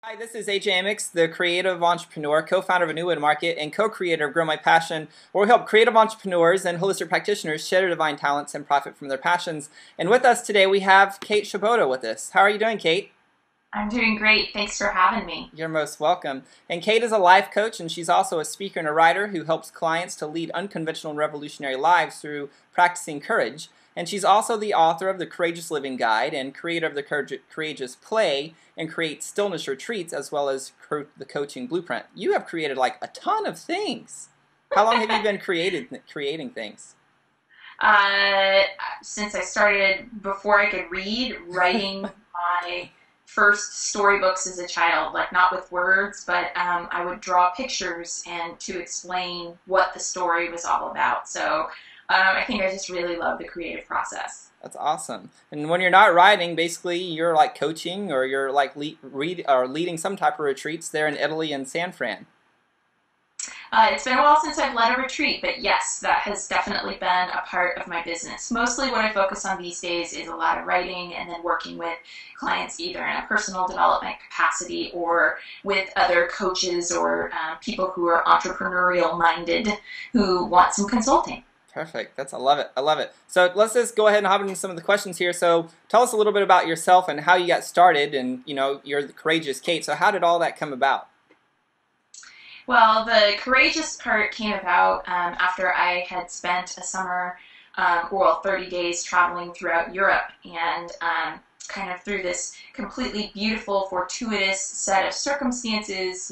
Hi, this is Amyx, the creative entrepreneur, co-founder of A New Way to Market, and co-creator of Grow My Passion, where we help creative entrepreneurs and holistic practitioners share their divine talents and profit from their passions. And with us today, we have Kate Shaboda with us. How are you doing, Kate? I'm doing great. Thanks for having me. You're most welcome. And Kate is a life coach, and she's also a speaker and a writer who helps clients to lead unconventional and revolutionary lives through practicing courage. And she's also the author of the Courageous Living Guide and creator of the Courageous Play and Create Stillness Retreats, as well as the Coaching Blueprint. You have created like a ton of things. How long have you been creating things? Uh, since I started before I could read, writing my first storybooks as a child, like not with words, but I would draw pictures and to explain what the story was all about. So I think I just really love the creative process. That's awesome. And when you're not writing, basically you're like coaching, or you're like leading some type of retreats there in Italy and San Fran. It's been a while since I've led a retreat, but yes, that has definitely been a part of my business. Mostly what I focus on these days is a lot of writing and then working with clients either in a personal development capacity or with other coaches or people who are entrepreneurial minded who want some consulting. Perfect. I love it. I love it. So let's just go ahead and hop into some of the questions here. So tell us a little bit about yourself and how you got started. And you're the courageous Kate. So how did all that come about? Well, the courageous part came about after I had spent a summer, 30 days traveling throughout Europe, and kind of through this completely beautiful, fortuitous set of circumstances,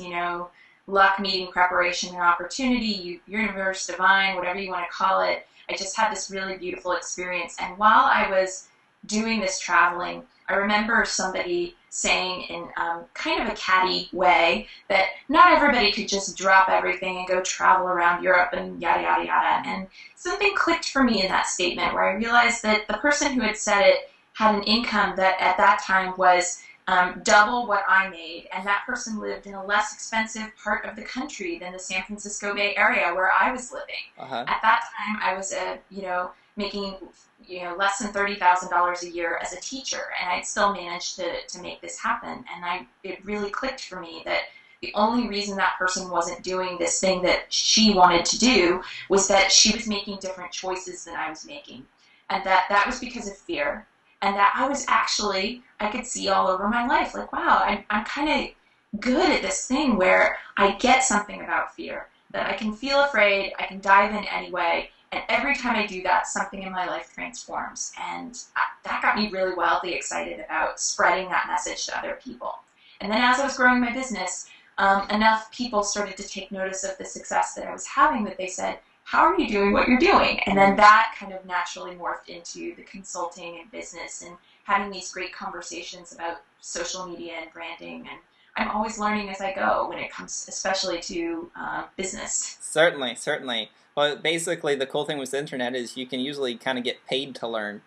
luck meeting preparation and opportunity, universe, divine, whatever you want to call it. I just had this really beautiful experience. And while I was doing this traveling, I remember somebody saying in kind of a catty way that not everybody could just drop everything and go travel around Europe and yada, yada, yada. And something clicked for me in that statement where I realized that the person who had said it had an income that at that time was double what I made, and that person lived in a less expensive part of the country than the San Francisco Bay Area where I was living. At that time, I was making less than $30,000 a year as a teacher, and I'd still managed to make this happen. And it really clicked for me that the only reason that person wasn't doing this thing that she wanted to do was that she was making different choices than I was making, and that was because of fear. And that I could see all over my life, like, wow, I'm kind of good at this thing where I get something about fear, that I can feel afraid, I can dive in anyway, and every time I do that, something in my life transforms. And that got me really wildly excited about spreading that message to other people. And then as I was growing my business, enough people started to take notice of the success that I was having that they said, how are you doing what you're doing? And then that kind of naturally morphed into the consulting and business and having these great conversations about social media and branding. And I'm always learning as I go when it comes especially to business. Certainly, certainly. Well, basically the cool thing with the internet is you can usually kind of get paid to learn,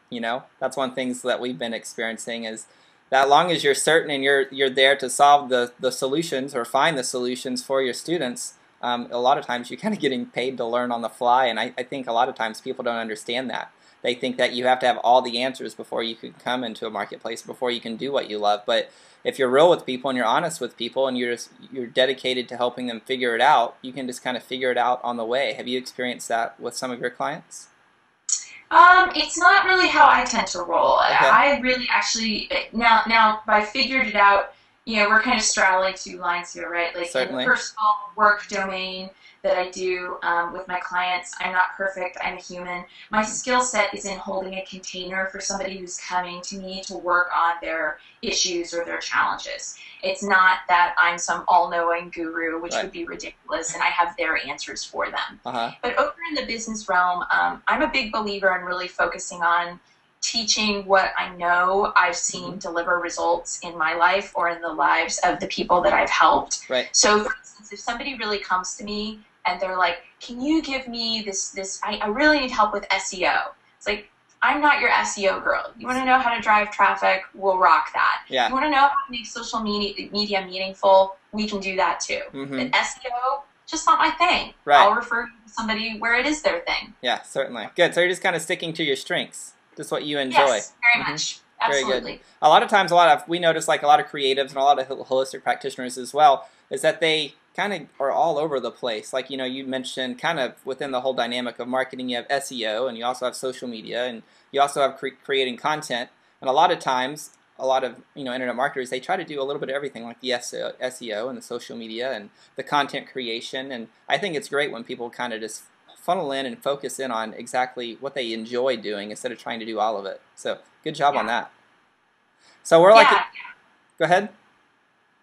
That's one of the things that we've been experiencing is that long as you're certain and you're there to solve the solutions or find the solutions for your students, a lot of times you're kind of getting paid to learn on the fly, and I think a lot of times people don't understand that. They think that you have to have all the answers before you can come into a marketplace, before you can do what you love. But if you're real with people and you're honest with people and you're dedicated to helping them figure it out, you can just kind of figure it out on the way. Have you experienced that with some of your clients? It's not really how I tend to roll. Okay. I really actually, now I figured it out. We're kind of straddling two lines here, right? Like Certainly. In the personal work domain that I do with my clients, I'm not perfect. I'm a human. My skill set is in holding a container for somebody who's coming to me to work on their issues or their challenges. It's not that I'm some all-knowing guru, which would be ridiculous, and I have their answers for them. But over in the business realm, I'm a big believer in really focusing on teaching what I know I've seen deliver results in my life or in the lives of the people that I've helped. Right. So for instance, if somebody really comes to me and they're like, can you give me I really need help with SEO. It's like, I'm not your SEO girl. You want to know how to drive traffic? We'll rock that. Yeah. You want to know how to make social media meaningful? We can do that too. But SEO, just not my thing. Right. I'll refer you to somebody where it is their thing. Yeah, certainly. Good. So you're just kind of sticking to your strengths. Just what you enjoy. Yes, very much. Very good. Absolutely. A lot of times, we notice like a lot of creatives and a lot of holistic practitioners as well, is that they kind of are all over the place. Like, you mentioned kind of within the whole dynamic of marketing, you have SEO and you also have social media and you also have creating content. And a lot of times, a lot of internet marketers, they try to do a little bit of everything, like the SEO and the social media and the content creation. And I think it's great when people kind of just funnel in and focus in on exactly what they enjoy doing instead of trying to do all of it. So good job on that. So we're like, Yeah. go ahead.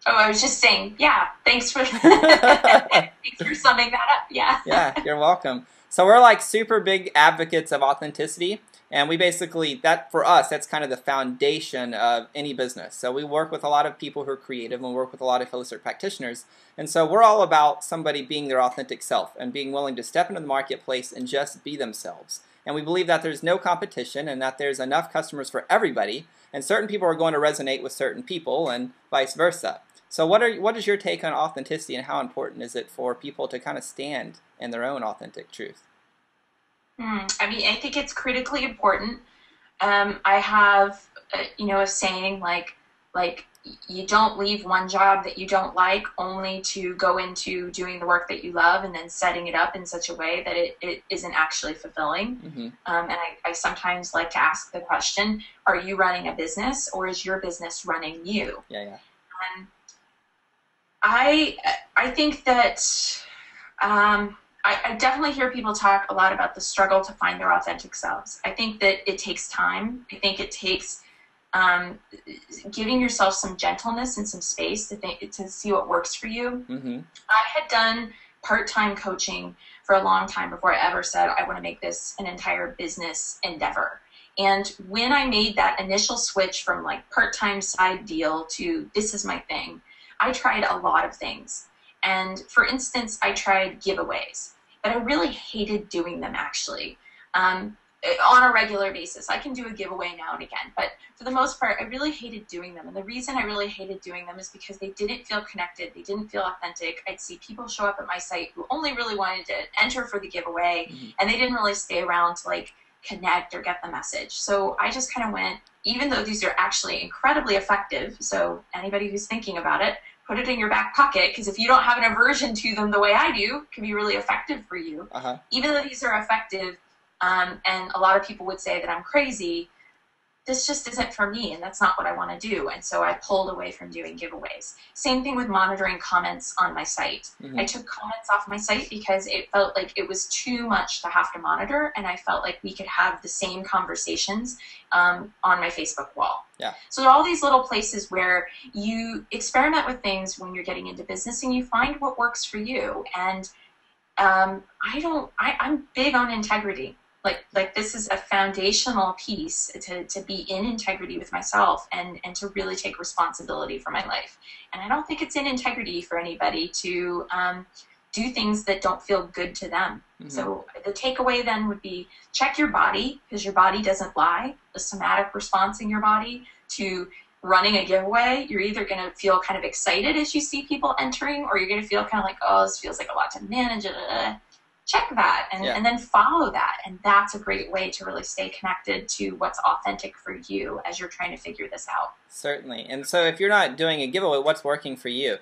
Oh, I was just saying, yeah, thanks for thanks for summing that up. Yeah. Yeah, you're welcome. So we're like super big advocates of authenticity, and we basically, that for us, that's kind of the foundation of any business. So we work with a lot of people who are creative and we work with a lot of holistic practitioners. And so we're all about somebody being their authentic self and being willing to step into the marketplace and just be themselves. And we believe that there's no competition and that there's enough customers for everybody, and certain people are going to resonate with certain people and vice versa. So what is your take on authenticity, and how important is it for people to kind of stand in their own authentic truth? I mean, I think it's critically important. I have, a saying like you don't leave one job that you don't like only to go into doing the work that you love and then setting it up in such a way that it isn't actually fulfilling. Mm-hmm. And I sometimes like to ask the question, are you running a business or is your business running you? Yeah. I think that I definitely hear people talk a lot about the struggle to find their authentic selves. I think that it takes time. I think it takes giving yourself some gentleness and some space to see what works for you. Mm-hmm. I had done part-time coaching for a long time before I ever said I want to make this an entire business endeavor. And when I made that initial switch from like part-time side deal to this is my thing, I tried a lot of things. And for instance, I tried giveaways, but I really hated doing them actually. On a regular basis. I can do a giveaway now and again, but for the most part, I really hated doing them. And the reason I really hated doing them is because they didn't feel connected. They didn't feel authentic. I'd see people show up at my site who only really wanted to enter for the giveaway, and they didn't really stay around to like connect or get the message. So I just kind of went, even though these are actually incredibly effective, so anybody who's thinking about it, put it in your back pocket, because if you don't have an aversion to them the way I do, it can be really effective for you. Even though these are effective, and a lot of people would say that I'm crazy, this just isn't for me, and that's not what I want to do. And so I pulled away from doing giveaways. Same thing with monitoring comments on my site. I took comments off my site because it felt like it was too much to have to monitor, and I felt like we could have the same conversations on my Facebook wall. Yeah. So all these little places where you experiment with things when you're getting into business and you find what works for you. And I'm big on integrity. Like this is a foundational piece to be in integrity with myself and to really take responsibility for my life. And I don't think it's in integrity for anybody to do things that don't feel good to them. So the takeaway then would be check your body, because your body doesn't lie. The somatic response in your body to running a giveaway, you're either going to feel kind of excited as you see people entering, or you're going to feel kind of like, oh, this feels like a lot to manage. Check that and then follow that. And that's a great way to really stay connected to what's authentic for you as you're trying to figure this out. Certainly. And so if you're not doing a giveaway, what's working for you?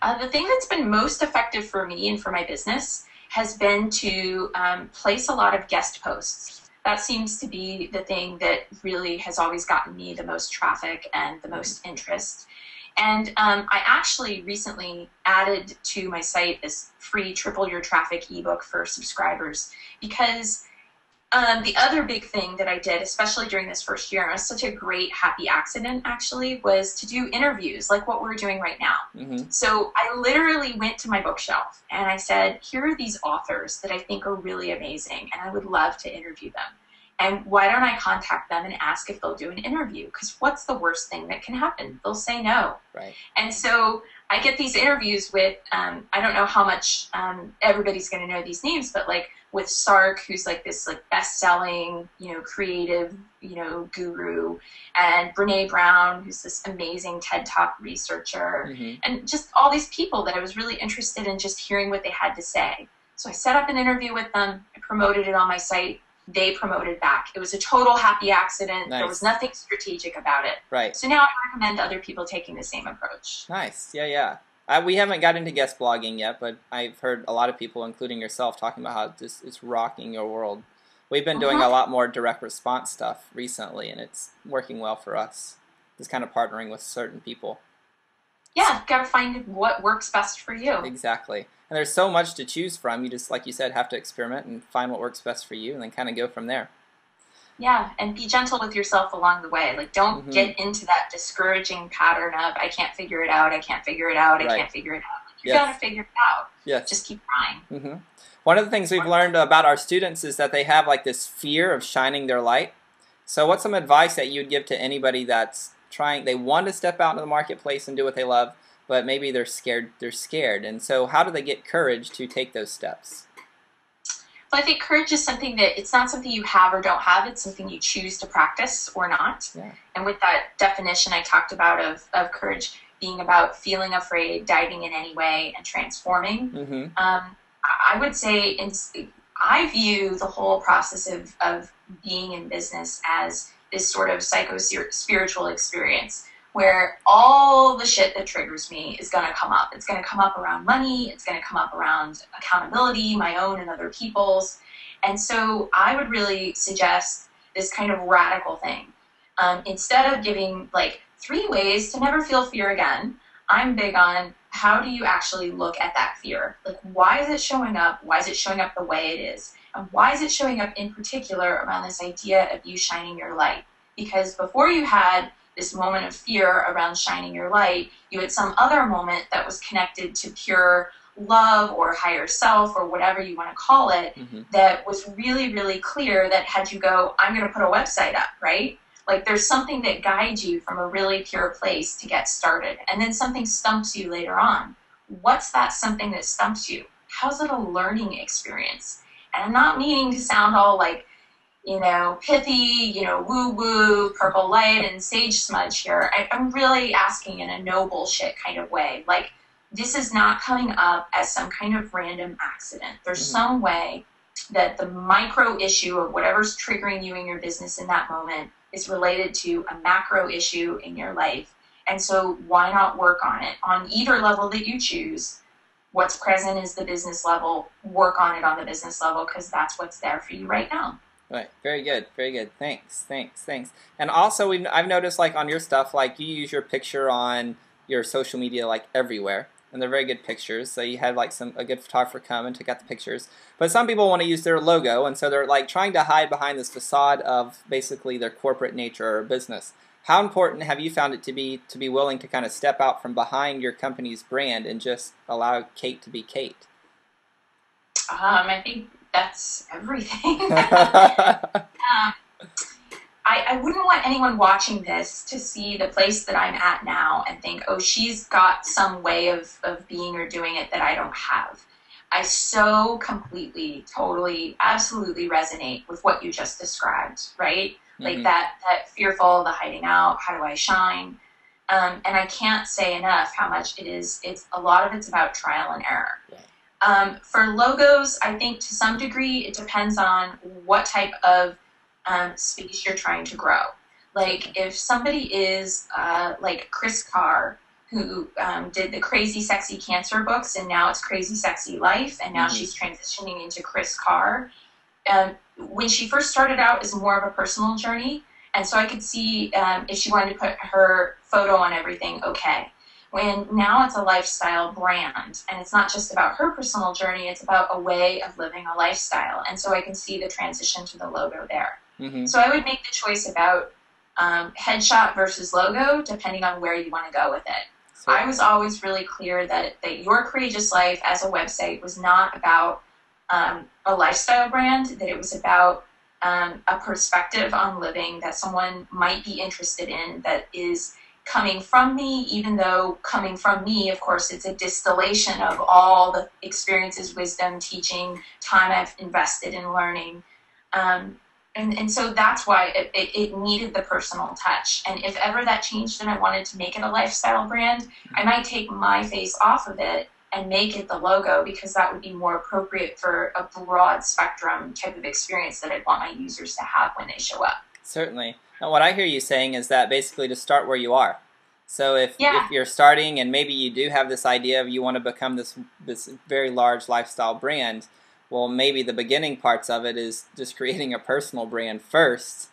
The thing that's been most effective for me and for my business has been to place a lot of guest posts. That seems to be the thing that really has always gotten me the most traffic and the most interest. And I actually recently added to my site this free Triple Your Traffic ebook for subscribers, because the other big thing that I did, especially during this first year, it was such a great happy accident actually, was to do interviews like what we're doing right now. So I literally went to my bookshelf and I said, here are these authors that I think are really amazing and I would love to interview them. And why don't I contact them and ask if they'll do an interview? Because what's the worst thing that can happen? They'll say no. Right. And so I get these interviews with, I don't know how much everybody's going to know these names, but like with Sark, who's like this like best-selling, creative, guru, and Brene Brown, who's this amazing TED Talk researcher, and just all these people that I was really interested in just hearing what they had to say. So I set up an interview with them. I promoted it on my site. they promoted back. It was a total happy accident. Nice. There was nothing strategic about it. Right. So now I recommend other people taking the same approach. Nice. Yeah, yeah. We haven't got into guest blogging yet, but I've heard a lot of people, including yourself, talking about how this is rocking your world. We've been doing a lot more direct response stuff recently, and it's working well for us. Just kind of partnering with certain people. Yeah, you've got to find what works best for you. Exactly. And there's so much to choose from. You just, like you said, have to experiment and find what works best for you, and then kind of go from there. Yeah, and be gentle with yourself along the way. Like, don't get into that discouraging pattern of, I can't figure it out, I can't figure it out, I can't figure it out. Like, you got to figure it out. Yes. Just keep trying. One of the things we've learned about our students is that they have like this fear of shining their light. So what's some advice that you'd give to anybody that's trying, they want to step out into the marketplace and do what they love, but maybe they're scared, and so how do they get courage to take those steps? Well, I think courage is something that, it's not something you have or don't have, it's something you choose to practice or not. Yeah. And with that definition I talked about of courage being about feeling afraid, diving in any way, and transforming, I would say I view the whole process of being in business as this sort of psycho-spiritual experience where all the shit that triggers me is going to come up. It's going to come up around money. It's going to come up around accountability, my own and other people's. And so I would really suggest this kind of radical thing. Instead of giving like 3 ways to never feel fear again, I'm big on how do you actually look at that fear? Like, why is it showing up? Why is it showing up the way it is? And why is it showing up in particular around this idea of you shining your light? Because before you had this moment of fear around shining your light, you had some other moment that was connected to pure love or higher self or whatever you want to call it, that was really, really clear that had you go, I'm going to put a website up, right? Like there's something that guides you from a really pure place to get started. And then something stumps you later on. What's that something that stumps you? How's it a learning experience? And I'm not meaning to sound all like, pithy, woo-woo, purple light and sage smudge here. I'm really asking in a no bullshit kind of way. Like, this is not coming up as some kind of random accident. There's some way that the micro issue of whatever's triggering you in your business in that moment is related to a macro issue in your life. And so why not work on it on either level that you choose? What's present is the business level. Work on it on the business level because that's what's there for you right now. Right. Very good. Very good. Thanks. And also, I've noticed, like, on your stuff, like, you use your picture on your social media, like, everywhere. And they're very good pictures. So you had, like, a good photographer come and took out the pictures. But some people want to use their logo, and so they're, like, trying to hide behind this facade of basically their corporate nature or business. How important have you found it to be willing to kind of step out from behind your company's brand and just allow Kate to be Kate? I think that's everything. I wouldn't want anyone watching this to see the place that I'm at now and think, oh, she's got some way of being or doing it that I don't have. I so completely, totally, absolutely resonate with what you just described, right? Like that fearful, the hiding out, how do I shine? And I can't say enough how much it's a lot of it's about trial and error. For logos, I think to some degree it depends on what type of space you're trying to grow. Like if somebody is like Chris Carr, who did the Crazy Sexy Cancer books, and now it's Crazy Sexy Life, and now she's transitioning into Chris Carr. When she first started out, is more of a personal journey, and so I could see if she wanted to put her photo on everything, okay. When now it's a lifestyle brand, and it's not just about her personal journey, it's about a way of living a lifestyle, and so I can see the transition to the logo there. So I would make the choice about headshot versus logo, depending on where you want to go with it. So I was always really clear that Your Courageous Life as a website was not about a lifestyle brand, that it was about a perspective on living that someone might be interested in that is coming from me, even though coming from me, of course, it's a distillation of all the experiences, wisdom, teaching, time I've invested in learning. And so that's why it needed the personal touch. And if ever that changed and I wanted to make it a lifestyle brand, I might take my face off of it and make it the logo, because that would be more appropriate for a broad spectrum type of experience that I'd want my users to have when they show up. Certainly. And what I hear you saying is that basically to start where you are. So if Yeah. you're starting and maybe you do have this idea of you want to become this very large lifestyle brand, well, maybe the beginning parts of it is just creating a personal brand first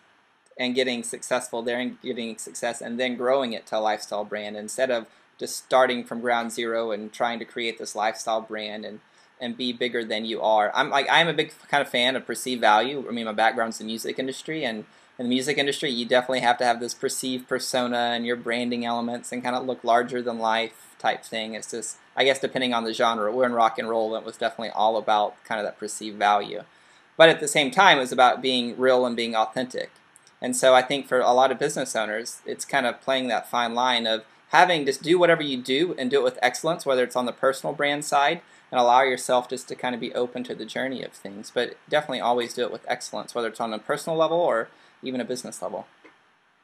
and getting successful there and getting success and then growing it to a lifestyle brand instead of just starting from ground zero and trying to create this lifestyle brand and be bigger than you are. I'm a big kind of fan of perceived value. I mean, my background's in the music industry, and in the music industry, you definitely have to have this perceived persona and your branding elements and kind of look larger than life type thing. It's just, I guess, depending on the genre. We're in rock and roll, and it was definitely all about kind of that perceived value. But at the same time, it was about being real and being authentic. And so I think for a lot of business owners, it's kind of playing that fine line of having just do whatever you do and do it with excellence, whether it's on the personal brand side, and allow yourself just to kind of be open to the journey of things. But definitely always do it with excellence, whether it's on a personal level or even a business level.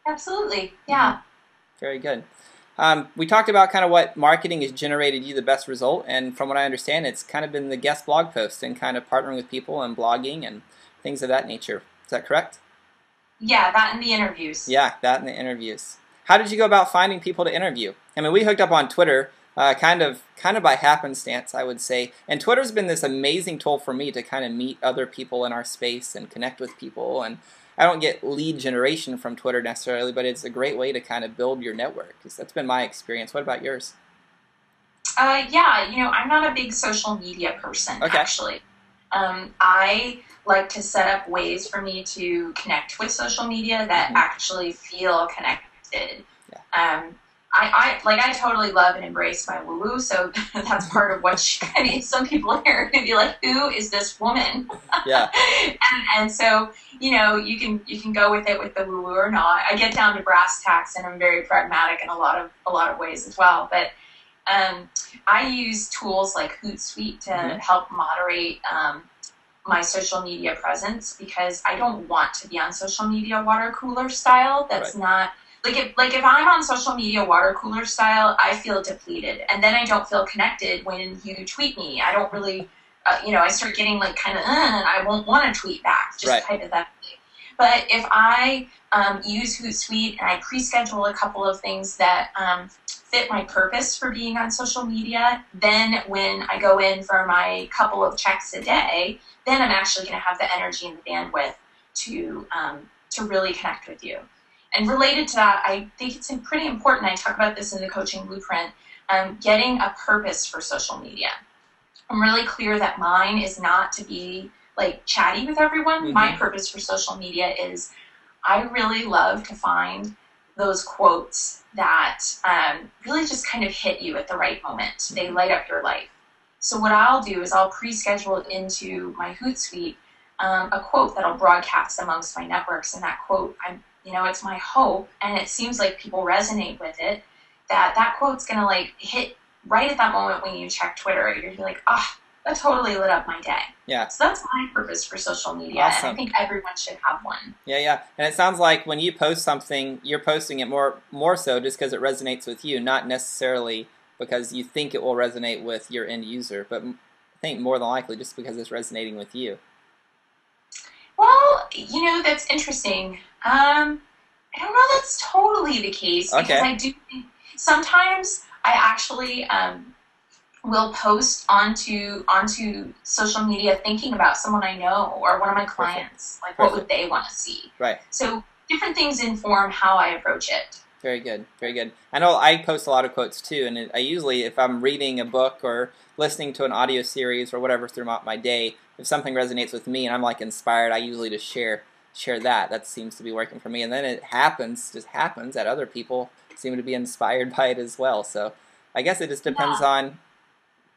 Absolutely. Yeah. Very good. We talked about kind of what marketing has generated you the best result, and from what I understand, it's kind of been the guest blog posts and kind of partnering with people and blogging and things of that nature. Is that correct? Yeah, that and the interviews. Yeah, that and the interviews. How did you go about finding people to interview? I mean, we hooked up on Twitter, kind of by happenstance, I would say. And Twitter's been this amazing tool for me to kind of meet other people in our space and connect with people. And I don't get lead generation from Twitter necessarily, but it's a great way to kind of build your network. That's been my experience. What about yours? Yeah, I'm not a big social media person, actually. I like to set up ways for me to connect with social media that actually feel connected. Yeah. I totally love and embrace my woo-woo, so that's part of what some people are going to be like, who is this woman? Yeah. and so, you can go with it with the woo-woo or not. I get down to brass tacks, and I'm very pragmatic in a lot of ways as well. But I use tools like Hootsuite to help moderate my social media presence, because I don't want to be on social media water cooler style. That's not if I'm on social media water cooler style, I feel depleted, and then I don't feel connected when you tweet me. I don't really, I start getting I won't want to tweet back, just hypothetically. But if I use Hootsuite and I pre-schedule a couple of things that fit my purpose for being on social media, then when I go in for my couple of checks a day, then I'm actually going to have the energy and the bandwidth to really connect with you. And related to that, I think it's pretty important, I talk about this in the coaching blueprint, getting a purpose for social media. I'm really clear that mine is not to be chatty with everyone. My purpose for social media is I really love to find those quotes that really just kind of hit you at the right moment. They light up your life. So what I'll do is I'll pre-schedule into my Hootsuite a quote that I'll broadcast amongst my networks, and that quote, it's my hope, and it seems like people resonate with it, that quote's gonna hit right at that moment when you check Twitter. You're like, that totally lit up my day. Yeah. So that's my purpose for social media, Awesome. and I think everyone should have one. Yeah. And it sounds like when you post something, you're posting it more so just because it resonates with you, not necessarily because you think it will resonate with your end user, but I think more than likely just because it's resonating with you. Well, that's interesting. I don't know that's totally the case, because I do think sometimes I actually will post onto social media thinking about someone I know or one of my clients. What would they want to see? Right. So different things inform how I approach it. Very good. Very good. I know I post a lot of quotes too, and I usually, if I'm reading a book or listening to an audio series or whatever throughout my day, if something resonates with me and I'm inspired, I usually just share that. That seems to be working for me, and then it just happens that other people seem to be inspired by it as well. So I guess it just depends on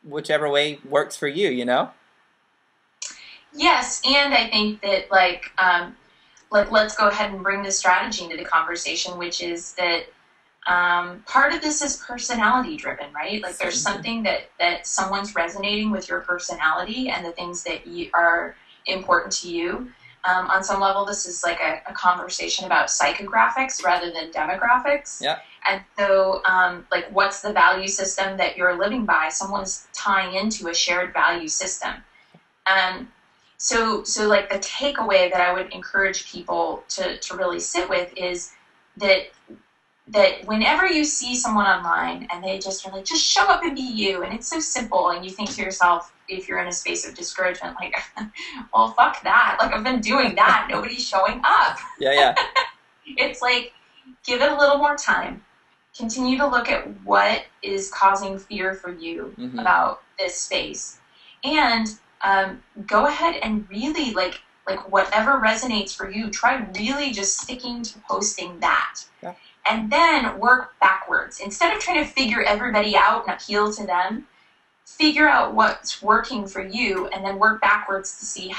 whichever way works for you, Yes, and I think that let's go ahead and bring the strategy into the conversation, which is that part of this is personality driven, right? There's something that someone's resonating with your personality and the things that are important to you. on some level, this is like a conversation about psychographics rather than demographics. Yeah. And so, like, what's the value system that you're living by? Someone's tying into a shared value system. So like the takeaway that I would encourage people to really sit with is that whenever you see someone online and they just are like, just show up and be you, and it's so simple, and you think to yourself, if you're in a space of discouragement, like, well, fuck that. Like, I've been doing that. Nobody's showing up. Yeah. It's like, give it a little more time. Continue to look at what is causing fear for you about this space. And go ahead and really, like whatever resonates for you, try really just sticking to posting that. Yeah. And then work backwards. Instead of trying to figure everybody out and appeal to them, figure out what's working for you and then work backwards to see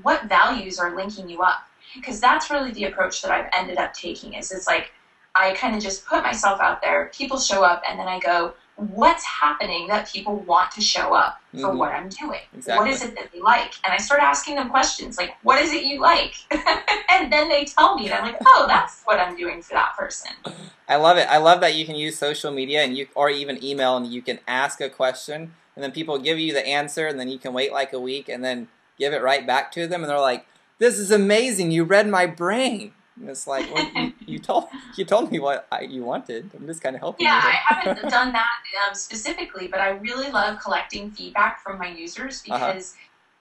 what values are linking you up. Because that's really the approach that I've ended up taking. It's like, I kind of just put myself out there, people show up, and then I go, what's happening that people want to show up for what I'm doing? Exactly. What is it that they like? And I start asking them questions like, what is it you like? And then they tell me, and I'm like, oh, that's what I'm doing for that person. I love it. I love that you can use social media or even email, and you can ask a question, and then people give you the answer, and then you can wait like a week and then give it right back to them, and they're like, this is amazing. You read my brain. And it's like, well, you told me what you wanted. I'm just kind of helping you. Yeah, I haven't done that specifically, but I really love collecting feedback from my users because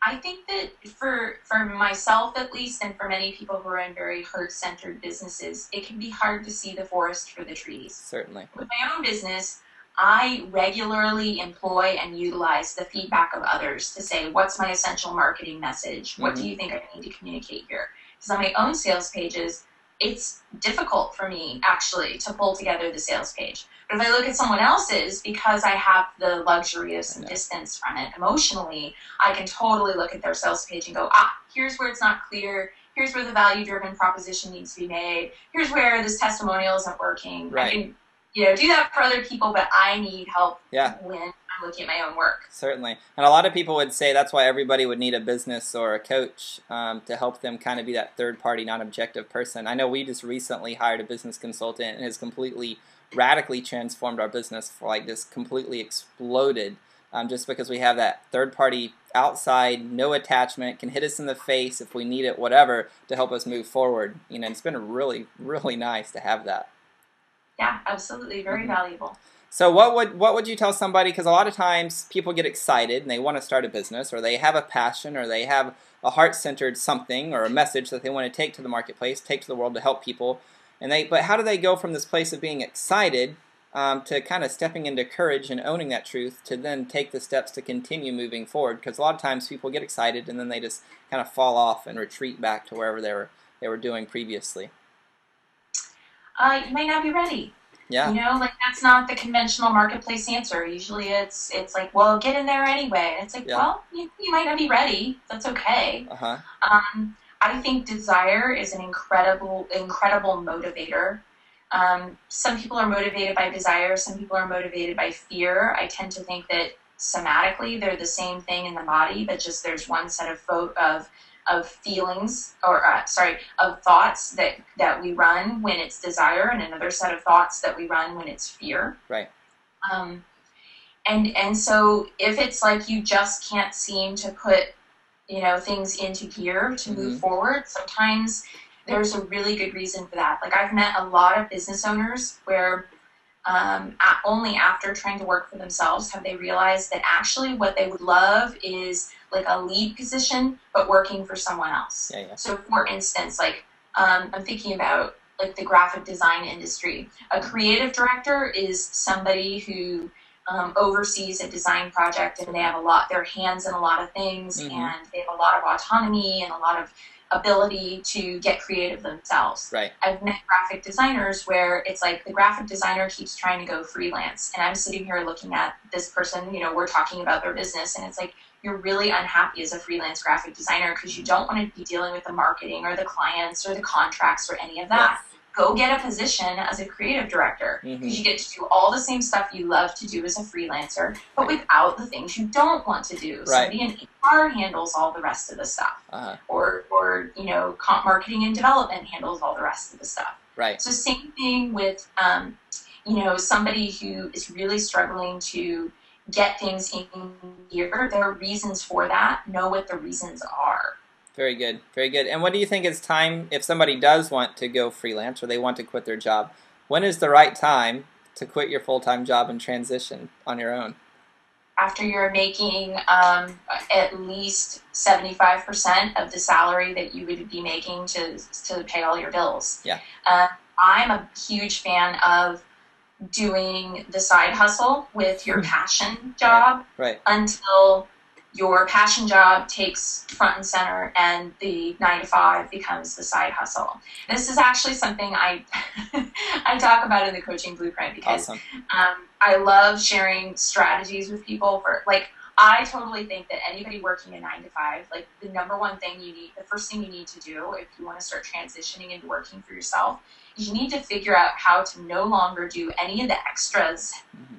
I think that for myself at least, and for many people who are in very heart-centered businesses, it can be hard to see the forest for the trees. Certainly. With my own business, I regularly employ and utilize the feedback of others to say, what's my essential marketing message? What do you think I need to communicate here? Because on my own sales pages, it's difficult for me actually to pull together the sales page. But if I look at someone else's, because I have the luxury of some distance from it emotionally, I can totally look at their sales page and go, here's where it's not clear. Here's where the value-driven proposition needs to be made. Here's where this testimonial isn't working. Right. I can, do that for other people, but I need help when I'm looking at my own work. Certainly. And a lot of people would say that's why everybody would need a business or a coach to help them kind of be that third-party, non-objective person. I know we just recently hired a business consultant and has completely, radically transformed our business, just completely exploded just because we have that third-party outside, no attachment, can hit us in the face if we need it, whatever, to help us move forward. It's been really, really nice to have that. Yeah, absolutely. Very valuable. So what would you tell somebody, because a lot of times people get excited and they want to start a business, or they have a passion, or they have a heart-centered something or a message that they want to take to the marketplace, take to the world to help people, but how do they go from this place of being excited to kind of stepping into courage and owning that truth to then take the steps to continue moving forward? Because a lot of times people get excited and then they just kind of fall off and retreat back to wherever they were doing previously. You might not be ready. Yeah. That's not the conventional marketplace answer. Usually it's like, well, get in there anyway. And it's like, well, you might not be ready. That's okay. I think desire is an incredible motivator. Some people are motivated by desire. Some people are motivated by fear. I tend to think that somatically they're the same thing in the body, but just there's one set of feelings of thoughts that we run when it's desire, and another set of thoughts that we run when it's fear. Right. And so if it's like you just can't seem to put things into gear to move forward, sometimes there's a really good reason for that. Like, I've met a lot of business owners where only after trying to work for themselves have they realized that actually what they would love is like a lead position, but working for someone else. Yeah. So for instance, like I'm thinking about like the graphic design industry. A creative director is somebody who oversees a design project, and they have their hands in a lot of things, and they have a lot of autonomy and a lot of ability to get creative themselves. Right. I've met graphic designers where it's like the graphic designer keeps trying to go freelance, and I'm sitting here looking at this person, we're talking about their business, and it's like, you're really unhappy as a freelance graphic designer because you don't want to be dealing with the marketing or the clients or the contracts or any of that. go get a position as a creative director, because you get to do all the same stuff you love to do as a freelancer, but without the things you don't want to do. Somebody in HR handles all the rest of the stuff, or you know, comp marketing and development handles all the rest of the stuff. Right. So same thing with you know, somebody who is really struggling to get things in gear. There are reasons for that. Know what the reasons are. Very good. Very good. And what do you think is time, if somebody does want to go freelance or they want to quit their job, when is the right time to quit your full-time job and transition on your own? After you're making at least 75% of the salary that you would be making to pay all your bills. Yeah. I'm a huge fan of doing the side hustle with your passion job until your passion job takes front and center and the 9 to 5 becomes the side hustle. This is actually something I talk about in the coaching blueprint, because I love sharing strategies with people for, like, I totally think that anybody working a 9 to 5, like, the number one thing you need, the first thing you need to do if you want to start transitioning into working for yourself, is you need to figure out how to no longer do any of the extras.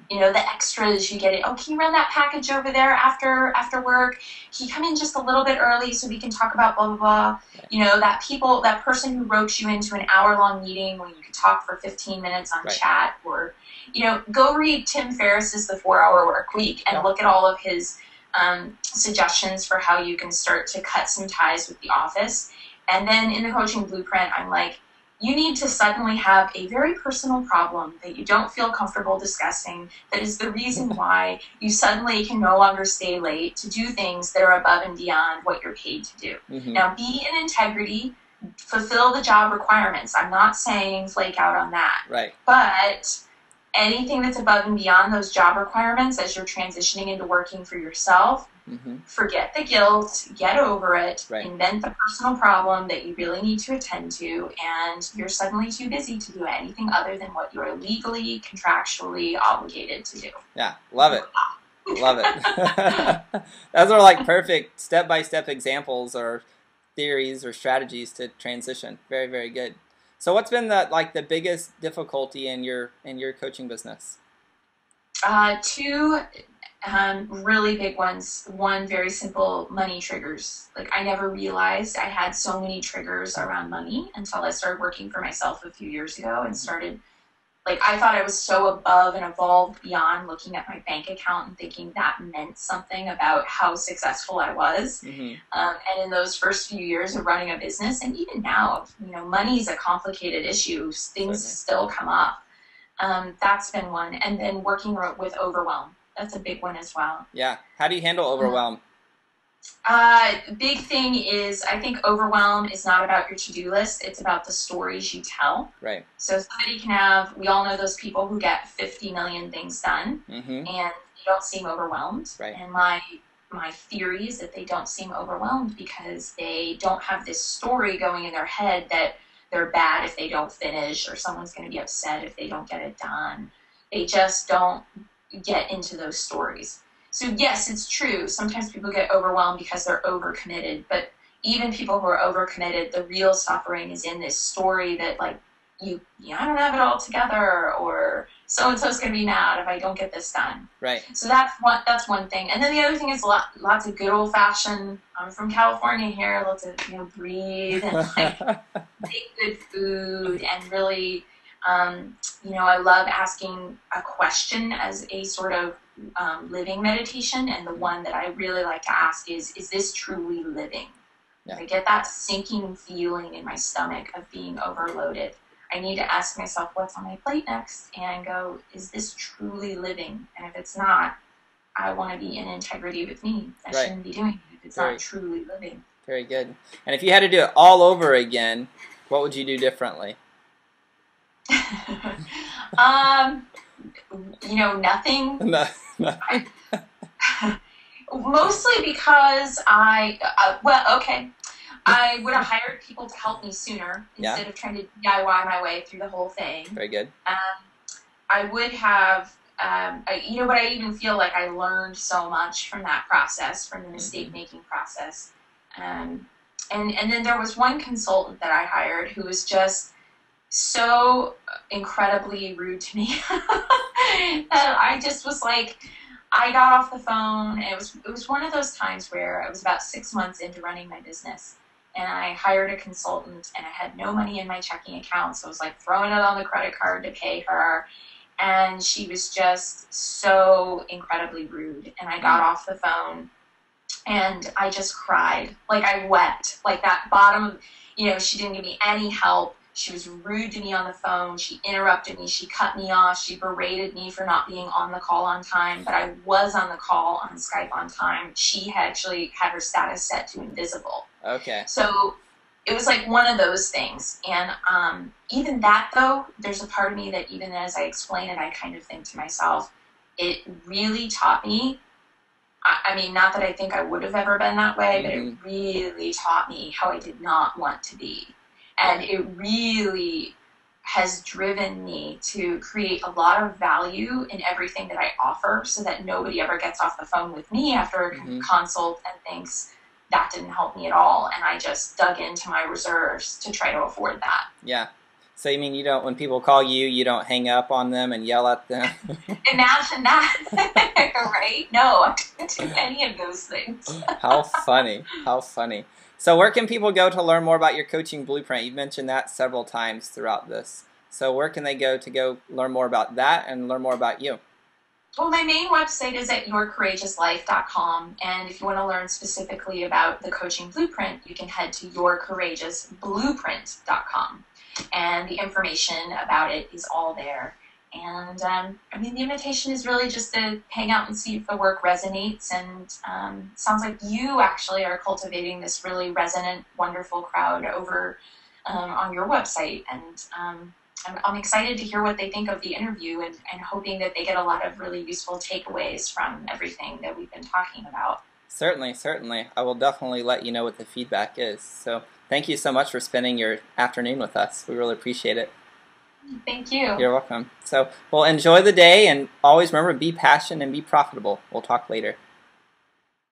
You know, the extras you get it. Oh, can you run that package over there after work? Can you come in just a little bit early so we can talk about blah, blah, blah? You know, that person who ropes you into an hour-long meeting when you could talk for 15 minutes on chat, or, you know, go read Tim Ferriss's The 4-Hour Work Week and look at all of his suggestions for how you can start to cut some ties with the office. And then in the coaching blueprint, I'm like, you need to suddenly have a very personal problem that you don't feel comfortable discussing, that is the reason why you suddenly can no longer stay late to do things that are above and beyond what you're paid to do. Now, be in integrity, fulfill the job requirements. I'm not saying flake out on that. But anything that's above and beyond those job requirements as you're transitioning into working for yourself, forget the guilt, get over it, invent the personal problem that you really need to attend to, and you're suddenly too busy to do anything other than what you're legally, contractually obligated to do. Yeah, love it. Love it. Those are like perfect step-by-step examples or theories or strategies to transition. Very, very good. So what's been the biggest difficulty in your coaching business? Two really big ones. One, very simple, money triggers. Like, I never realized I had so many triggers around money until I started working for myself a few years ago and started, like, I thought I was so above and evolved beyond looking at my bank account and thinking that meant something about how successful I was. And in those first few years of running a business, and even now, you know, money is a complicated issue. Things still come up. That's been one. And then working with overwhelm. That's a big one as well. Yeah. How do you handle overwhelm? Big thing is, I think overwhelm is not about your to-do list. It's about the stories you tell. So somebody can have, we all know those people who get 50 million things done and they don't seem overwhelmed. And my theory is that they don't seem overwhelmed because they don't have this story going in their head that they're bad if they don't finish, or someone's going to be upset if they don't get it done. They just don't get into those stories. So yes, it's true. Sometimes people get overwhelmed because they're overcommitted, but even people who are overcommitted, the real suffering is in this story that, like, I don't have it all together, or so-and-so's going to be mad if I don't get this done. So that's one thing. And then the other thing is lots of good old-fashioned, I'm from California here, lots of, you know, breathe and, like, make good food and really, you know, I love asking a question as a sort of living meditation, and the one that I really like to ask is this truly living? I get that sinking feeling in my stomach of being overloaded. I need to ask myself what's on my plate next and go, is this truly living? And if it's not, I want to be in integrity with me. I shouldn't be doing it if it's not truly living. Very good. And if you had to do it all over again, what would you do differently? You know, nothing. No. Mostly because I would have hired people to help me sooner instead of trying to DIY my way through the whole thing. Very good. I would have, you know, but I even feel like I learned so much from that process, from the mistake-making process. And then there was one consultant that I hired who was just so incredibly rude to me that I just was like, I got off the phone. It was one of those times where I was about 6 months into running my business, and I hired a consultant, and I had no money in my checking account, so I was like throwing it on the credit card to pay her, and she was just so incredibly rude. And I got off the phone, and I just cried. Like, I wept. Like, that bottom, she didn't give me any help. She was rude to me on the phone. She interrupted me. She cut me off. She berated me for not being on the call on time. But I was on the call on Skype on time. She had actually had her status set to invisible. Okay. So it was like one of those things. And even that, though, there's a part of me that even as I explain it, I kind of think to myself, it really taught me. I mean, not that I think I would have ever been that way, but it really taught me how I did not want to be. And it really has driven me to create a lot of value in everything that I offer, so that nobody ever gets off the phone with me after a consult and thinks that didn't help me at all. And I just dug into my reserves to try to afford that. Yeah. So you mean when people call you, you don't hang up on them and yell at them? Imagine that, right? No, I didn't do any of those things. How funny. How funny. So where can people go to learn more about your coaching blueprint? You've mentioned that several times throughout this. So where can they go to learn more about that and learn more about you? Well, my main website is at yourcourageouslife.com, and if you want to learn specifically about the coaching blueprint, you can head to yourcourageousblueprint.com, and the information about it is all there. And I mean, the invitation is really just to hang out and see if the work resonates. And sounds like you actually are cultivating this really resonant, wonderful crowd over on your website. And I'm excited to hear what they think of the interview, and hoping that they get a lot of really useful takeaways from everything that we've been talking about. Certainly, certainly. I will definitely let you know what the feedback is. So thank you so much for spending your afternoon with us. We really appreciate it. Thank you. You're welcome. So, well, enjoy the day, and always remember, be passionate and be profitable. We'll talk later.